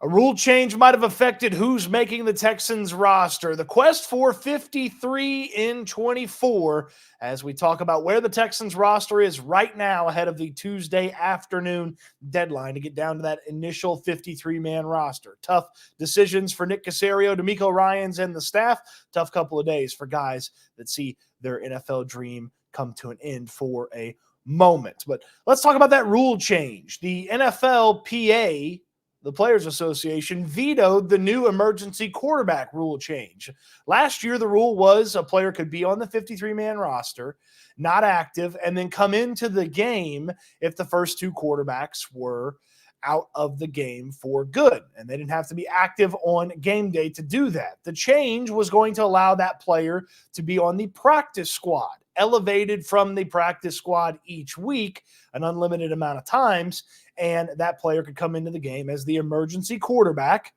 A rule change might have affected who's making the Texans roster. The quest for 53 in 24 as we talk about where the Texans roster is right now ahead of the Tuesday afternoon deadline to get down to that initial 53-man roster. Tough decisions for Nick Caserio, D'Amico Ryans, and the staff. Tough couple of days for guys that see their NFL dream come to an end for a moment. But let's talk about that rule change. The NFLPA, the Players Association, vetoed the new emergency quarterback rule change. Last year, the rule was a player could be on the 53-man roster, not active, and then come into the game if the first two quarterbacks were out of the game for good. And they didn't have to be active on game day to do that. The change was going to allow that player to be on the practice squad, elevated from the practice squad each week, an unlimited amount of times, and that player could come into the game as the emergency quarterback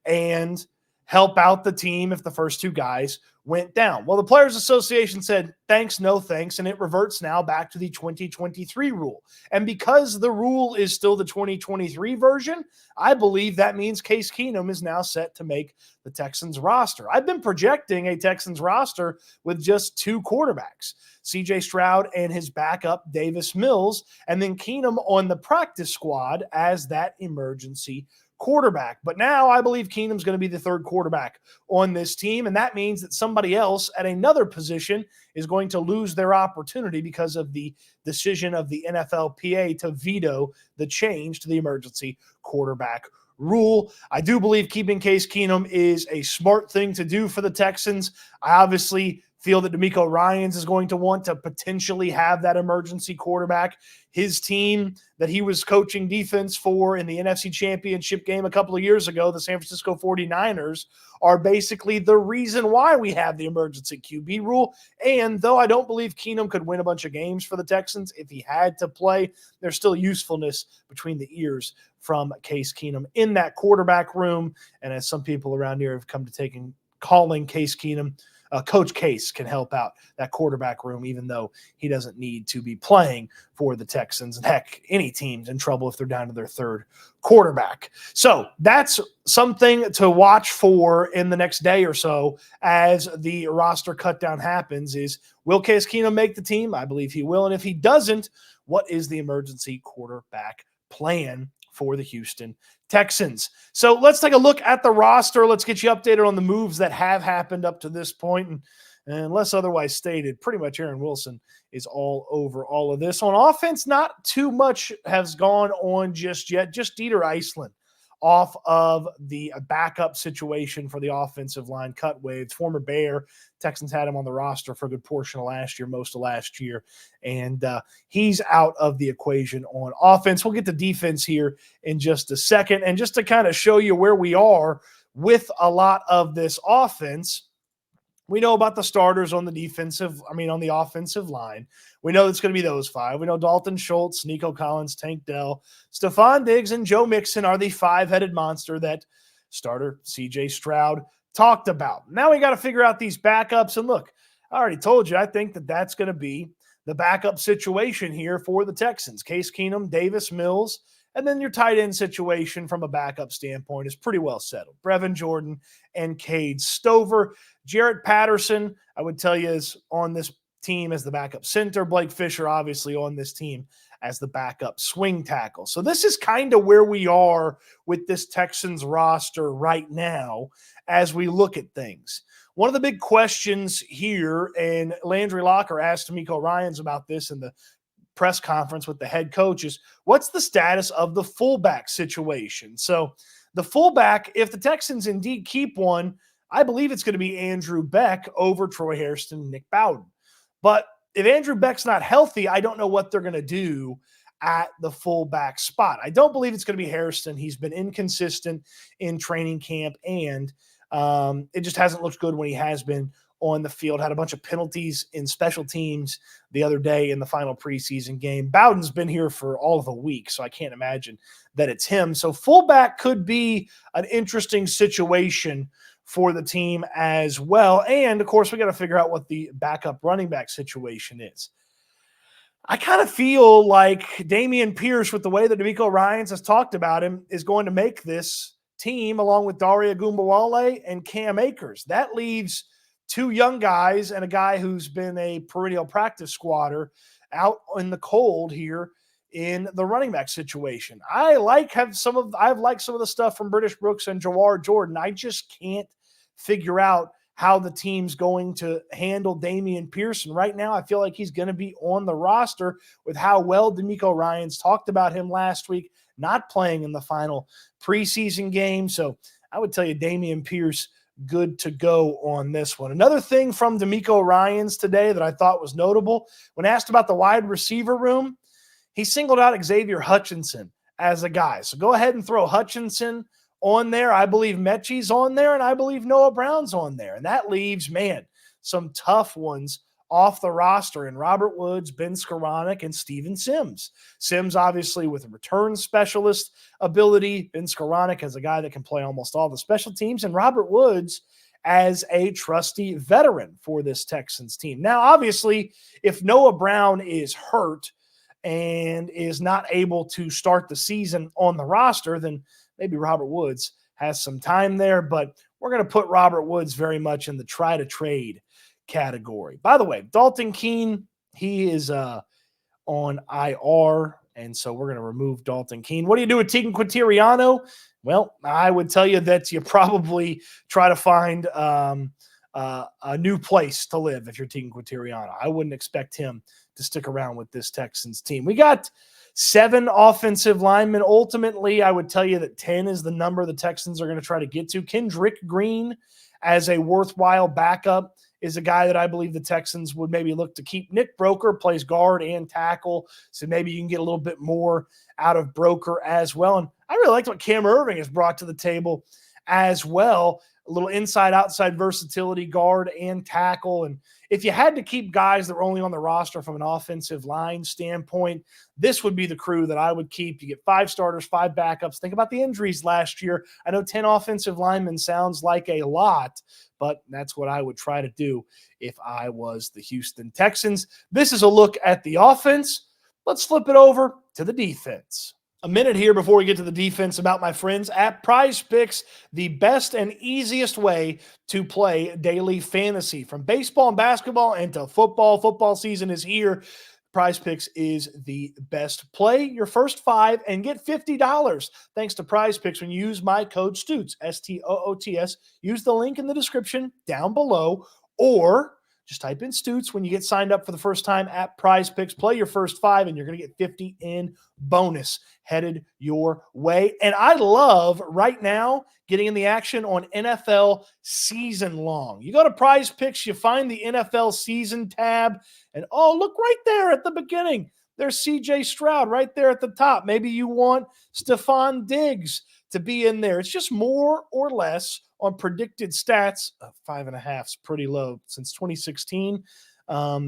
and help out the team if the first two guys went down. Well, the Players Association said, thanks, no thanks, and it reverts now back to the 2023 rule. And because the rule is still the 2023 version, I believe that means Case Keenum is now set to make the Texans roster. I've been projecting a Texans roster with just two quarterbacks, CJ Stroud and his backup, Davis Mills, and then Keenum on the practice squad as that emergency quarterback. But now I believe Keenum's going to be the third quarterback on this team, and that means that somebody else at another position is going to lose their opportunity because of the decision of the NFLPA to veto the change to the emergency quarterback rule. I do believe keeping Case Keenum is a smart thing to do for the Texans. I obviously feel that D'Amico Ryans is going to want to potentially have that emergency quarterback. His team that he was coaching defense for in the NFC Championship game a couple of years ago, the San Francisco 49ers, are basically the reason why we have the emergency QB rule. And though I don't believe Keenum could win a bunch of games for the Texans if he had to play, there's still usefulness between the ears from Case Keenum in that quarterback room. And as some people around here have come to calling Case Keenum, Coach Case can help out that quarterback room, even though he doesn't need to be playing for the Texans. And heck, any team's in trouble if they're down to their third quarterback. So that's something to watch for in the next day or so as the roster cutdown happens is, will Case Keenum make the team? I believe he will. And if he doesn't, what is the emergency quarterback plan for the Houston Texans? So let's take a look at the roster. Let's get you updated on the moves that have happened up to this point. And unless otherwise stated, pretty much Aaron Wilson is all over all of this. On offense, not too much has gone on just yet. Just Dieter Iceland off of the backup situation for the offensive line, cut waived. Former Bear, Texans had him on the roster for a good portion of last year, most of last year, and he's out of the equation on offense. We'll get to defense here in just a second, and just to kind of show you where we are with a lot of this offense, we know about the starters on the offensive line. We know it's going to be those five. We know Dalton Schultz, Nico Collins, Tank Dell, Stefon Diggs, and Joe Mixon are the five-headed monster that starter CJ Stroud talked about. Now we got to figure out these backups. And look, I already told you, I think that that's going to be the backup situation here for the Texans. Case Keenum, Davis Mills, and then your tight end situation from a backup standpoint is pretty well settled. Brevin Jordan and Cade Stover. Jarrett Patterson, I would tell you, is on this team as the backup center. Blake Fisher, obviously, on this team as the backup swing tackle. So this is kind of where we are with this Texans roster right now as we look at things. One of the big questions here, and Landry Locker asked D'Amico Ryans about this in the press conference with the head coach, is what's the status of the fullback situation? So the fullback, if the Texans indeed keep one, I believe it's going to be Andrew Beck over Troy Hairston and Nick Bowden. But if Andrew Beck's not healthy, I don't know what they're going to do at the fullback spot. I don't believe it's going to be Hairston. He's been inconsistent in training camp, and it just hasn't looked good when he has been on the field. Had a bunch of penalties in special teams the other day in the final preseason game. Bowden's been here for all of a week, so I can't imagine that it's him. So fullback could be an interesting situation for the team as well. And, of course, we got to figure out what the backup running back situation is. I kind of feel like Dameon Pierce, with the way that D'Amico Ryans has talked about him, is going to make this team along with Daria Gumbawale and Cam Akers. That leaves two young guys and a guy who's been a perennial practice squatter out in the cold here in the running back situation. I've liked some of the stuff from British Brooks and Jawar Jordan. I just can't figure out how the team's going to handle Damian Pearson. Right now, I feel like he's going to be on the roster with how well D'Amico Ryans talked about him last week, not playing in the final preseason game. So I would tell you Damian Pierce, good to go on this one. Another thing from D'Amico Ryans today that I thought was notable, when asked about the wide receiver room, he singled out Xavier Hutchinson as a guy. So go ahead and throw Hutchinson on there. I believe Mechie's on there, and I believe Noah Brown's on there. And that leaves, some tough ones off the roster in Robert Woods, Ben Skoranek, and Steven Sims. Sims, obviously, with a return specialist ability. Ben Skoranek as a guy that can play almost all the special teams. And Robert Woods as a trusty veteran for this Texans team. Now, obviously, if Noah Brown is hurt and is not able to start the season on the roster, then maybe Robert Woods has some time there, but we're going to put Robert Woods very much in the try to trade category. By the way, Dalton Keene, he is on IR, and so we're going to remove Dalton Keene. What do you do with Tegan Quintiriano? Well, I would tell you that you probably try to find a new place to live if you're Tegan Quintiriano. I wouldn't expect him to stick around with this Texans team. We got 7 offensive linemen. Ultimately, I would tell you that 10 is the number the Texans are going to try to get to. Kendrick Green, as a worthwhile backup, is a guy that I believe the Texans would maybe look to keep. Nick Broker plays guard and tackle, so maybe you can get a little bit more out of Broker as well. And I really liked what Cam Irving has brought to the table as well. A little inside-outside versatility, guard and tackle. And if you had to keep guys that were only on the roster from an offensive line standpoint, this would be the crew that I would keep. You get 5 starters, 5 backups. Think about the injuries last year. I know 10 offensive linemen sounds like a lot, but that's what I would try to do if I was the Houston Texans. This is a look at the offense. Let's flip it over to the defense. A minute here before we get to the defense about my friends at Prize Picks, the best and easiest way to play daily fantasy. From baseball and basketball into football. Football season is here. Prize Picks is the best. Play your first 5 and get $50 thanks to Prize Picks when you use my code STOOTS, STOOTS. Use the link in the description down below, or just type in Stoots when you get signed up for the first time at Prize Picks. Play your first 5, and you're going to get 50 in bonus headed your way. And I love right now getting in the action on NFL season long. You go to Prize Picks, you find the NFL season tab, and oh, look right there at the beginning. There's CJ Stroud right there at the top. Maybe you want Stefon Diggs to be in there. It's just more or less on predicted stats. 5.5 is pretty low since 2016.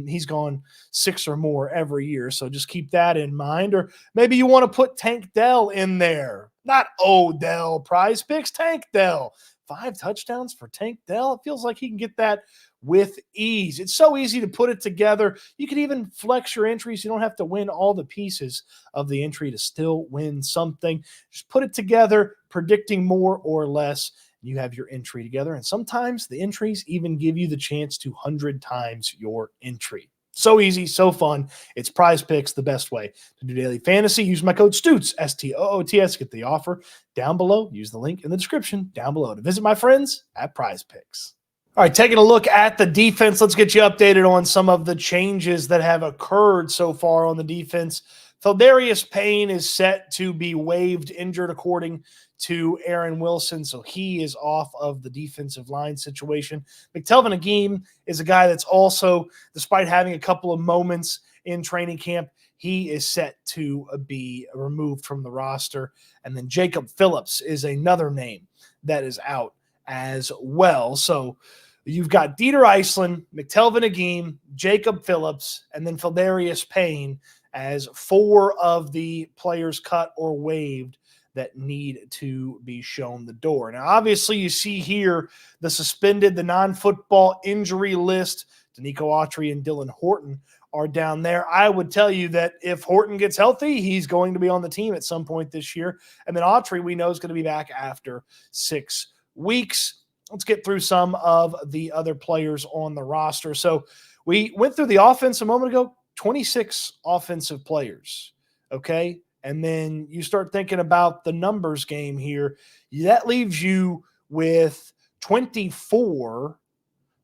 He's gone 6 or more every year, so just keep that in mind. Or maybe you want to put Tank Dell in there. Not Odell. Prize Picks, Tank Dell. 5 touchdowns for Tank Dell. It feels like he can get that with ease. It's so easy to put it together. You can even flex your entries. You don't have to win all the pieces of the entry to still win something. Just put it together, predicting more or less. You have your entry together, and sometimes the entries even give you the chance to 100 times your entry. So easy, so fun. It's Prize Picks, the best way to do daily fantasy. Use my code STOOTS, STOOTS. Get the offer down below. Use the link in the description down below to visit my friends at Prize Picks. All right, taking a look at the defense, let's get you updated on some of the changes that have occurred so far on the defense. Feldarius Payne is set to be waived injured according to Aaron Wilson, so he is off of the defensive line situation. McTelvin Agim is a guy that's also, despite having a couple of moments in training camp, he is set to be removed from the roster. And then Jacob Phillips is another name that is out as well. So you've got Dieter Iceland, McTelvin Agim, Jacob Phillips, and then Feldarius Payne as 4 of the players cut or waived that need to be shown the door. Now, obviously, you see here the suspended, the non-football injury list. Danico Autry and Dylan Horton are down there. I would tell you that if Horton gets healthy, he's going to be on the team at some point this year. And then Autry, we know, is going to be back after 6 weeks. Let's get through some of the other players on the roster. So we went through the offense a moment ago, 26 offensive players, okay? And then you start thinking about the numbers game here. That leaves you with 24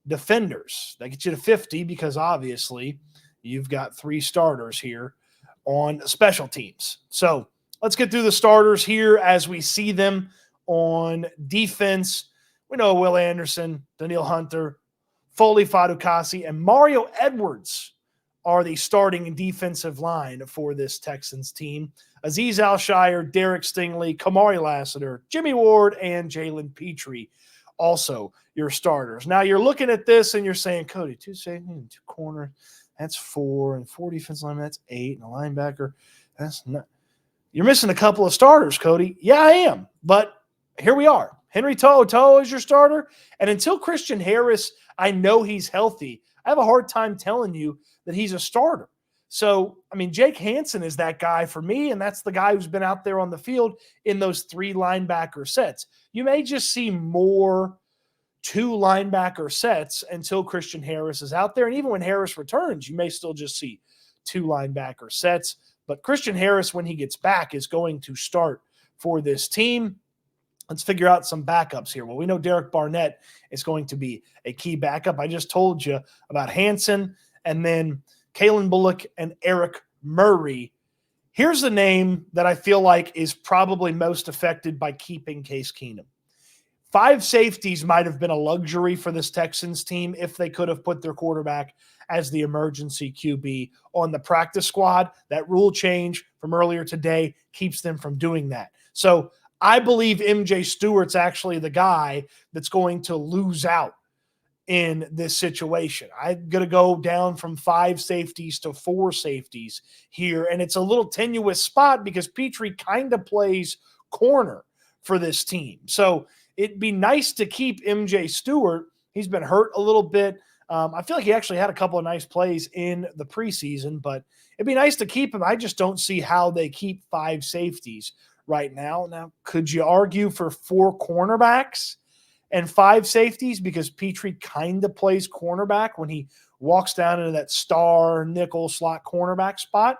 defenders. That gets you to 50 because obviously you've got 3 starters here on special teams. So let's get through the starters here as we see them on defense. We know Will Anderson, Daniil Hunter, Foley Fatukasi, and Mario Edwards are the starting defensive line for this Texans team. Azeez Al-Shire, Derek Stingley, Kamari Lassiter, Jimmy Ward, and Jalen Petrie, also your starters. Now you're looking at this and you're saying, Cody, 2 safety and 2 corner, that's 4, and 4 defensive linemen, that's 8, and a linebacker, that's not. You're missing a couple of starters, Cody. Yeah, I am, but here we are. Henry To'o is your starter, and until Christian Harris, I know he's healthy, I have a hard time telling you that he's a starter. So, I mean, Jake Hansen is that guy for me, and that's the guy who's been out there on the field in those 3 linebacker sets. You may just see more 2 linebacker sets until Christian Harris is out there, and even when Harris returns, you may still just see 2 linebacker sets. But Christian Harris, when he gets back, is going to start for this team. Let's figure out some backups here. Well, we know Derek Barnett is going to be a key backup. I just told you about Hansen, and then Kalen Bullock and Eric Murray. Here's the name that I feel like is probably most affected by keeping Case Keenum. 5 safeties might have been a luxury for this Texans team if they could have put their quarterback as the emergency QB on the practice squad. That rule change from earlier today keeps them from doing that. So I believe MJ Stewart's actually the guy that's going to lose out in this situation. I'm going to go down from 5 safeties to 4 safeties here, and it's a little tenuous spot because Petrie kind of plays corner for this team. So it'd be nice to keep MJ Stewart. He's been hurt a little bit. I feel like he actually had a couple of nice plays in the preseason, but it'd be nice to keep him. I just don't see how they keep 5 safeties right now. Now, could you argue for 4 cornerbacks and 5 safeties because Petrie kind of plays cornerback when he walks down into that star nickel slot cornerback spot?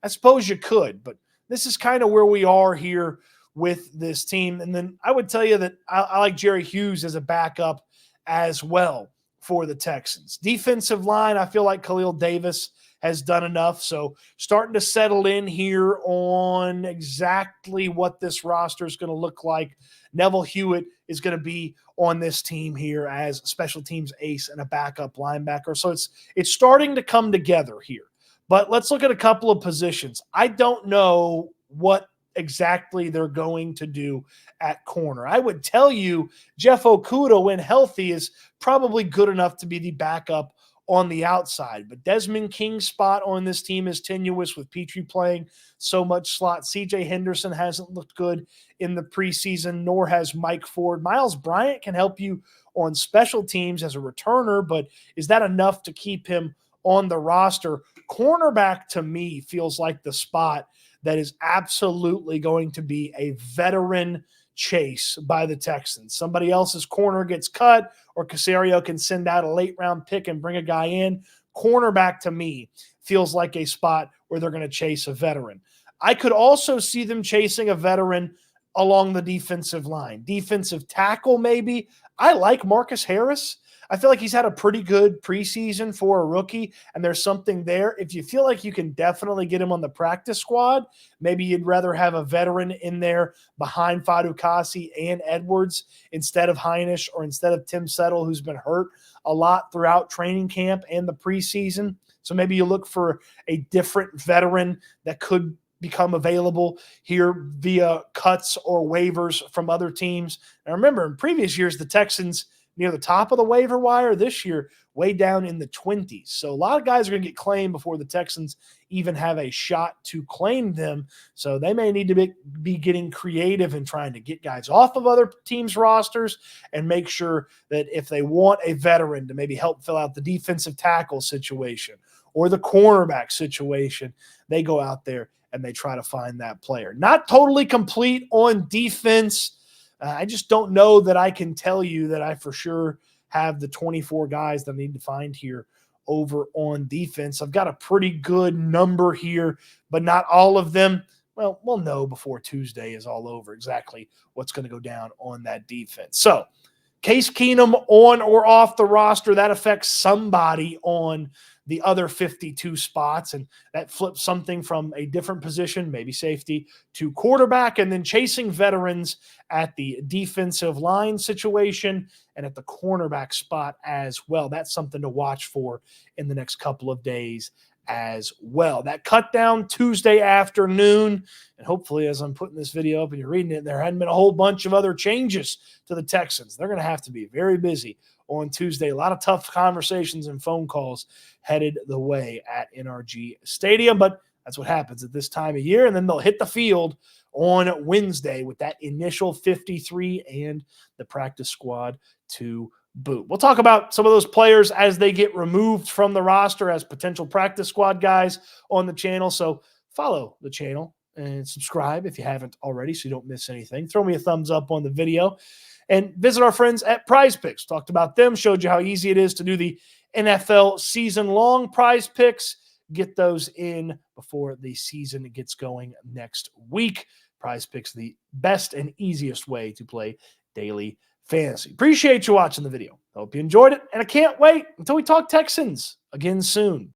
I suppose you could, but this is kind of where we are here with this team. And then I would tell you that I like Jerry Hughes as a backup as well for the Texans. Defensive line, I feel like Khalil Davis has done enough. So starting to settle in here on exactly what this roster is going to look like. Neville Hewitt is going to be on this team here as special teams ace and a backup linebacker. So it's starting to come together here. But let's look at a couple of positions. I don't know what exactly they're going to do at corner. I would tell you Jeff Okudah, when healthy, is probably good enough to be the backup on the outside. But Desmond King's spot on this team is tenuous with Petrie playing so much slot. CJ Henderson hasn't looked good in the preseason, nor has Mike Ford. Miles Bryant can help you on special teams as a returner, but is that enough to keep him on the roster? Cornerback, to me, feels like the spot that is absolutely going to be a veteran chase by the Texans. Somebody else's corner gets cut, or Caserio can send out a late-round pick and bring a guy in. Cornerback, to me, feels like a spot where they're going to chase a veteran. I could also see them chasing a veteran along the defensive line. Defensive tackle, maybe. I like Marcus Harris. I feel like he's had a pretty good preseason for a rookie, and there's something there. If you feel like you can definitely get him on the practice squad, maybe you'd rather have a veteran in there behind Fatukasi and Edwards instead of Heinisch or instead of Tim Settle, who's been hurt a lot throughout training camp and the preseason. So maybe you look for a different veteran that could become available here via cuts or waivers from other teams. Now remember, in previous years, the Texans near the top of the waiver wire, this year way down in the 20s. So a lot of guys are going to get claimed before the Texans even have a shot to claim them. So they may need to be getting creative and trying to get guys off of other teams' rosters and make sure that if they want a veteran to maybe help fill out the defensive tackle situation or the cornerback situation, they go out there and they try to find that player. Not totally complete on defense. I just don't know that I can tell you that I for sure have the 24 guys that I need to find here over on defense. I've got a pretty good number here, but not all of them. Well, we'll know before Tuesday is all over exactly what's going to go down on that defense. So, Case Keenum on or off the roster, that affects somebody on the other 52 spots, and that flips something from a different position, maybe safety, to quarterback, and then chasing veterans at the defensive line situation and at the cornerback spot as well. That's something to watch for in the next couple of days as well. That Cutdown Tuesday afternoon, and hopefully as I'm putting this video up and you're reading it, there hadn't been a whole bunch of other changes to the Texans. They're going to have to be very busy on Tuesday. A lot of tough conversations and phone calls headed the way at NRG Stadium, but that's what happens at this time of year, and then they'll hit the field on Wednesday with that initial 53 and the practice squad to boot. We'll talk about some of those players as they get removed from the roster as potential practice squad guys on the channel. So follow the channel and subscribe if you haven't already so you don't miss anything. Throw me a thumbs up on the video and visit our friends at Prize Picks. Talked about them, showed you how easy it is to do the NFL season-long Prize Picks. Get those in before the season gets going next week. Prize Picks, the best and easiest way to play daily fantasy. Appreciate you watching the video. Hope you enjoyed it, and I can't wait until we talk Texans again soon.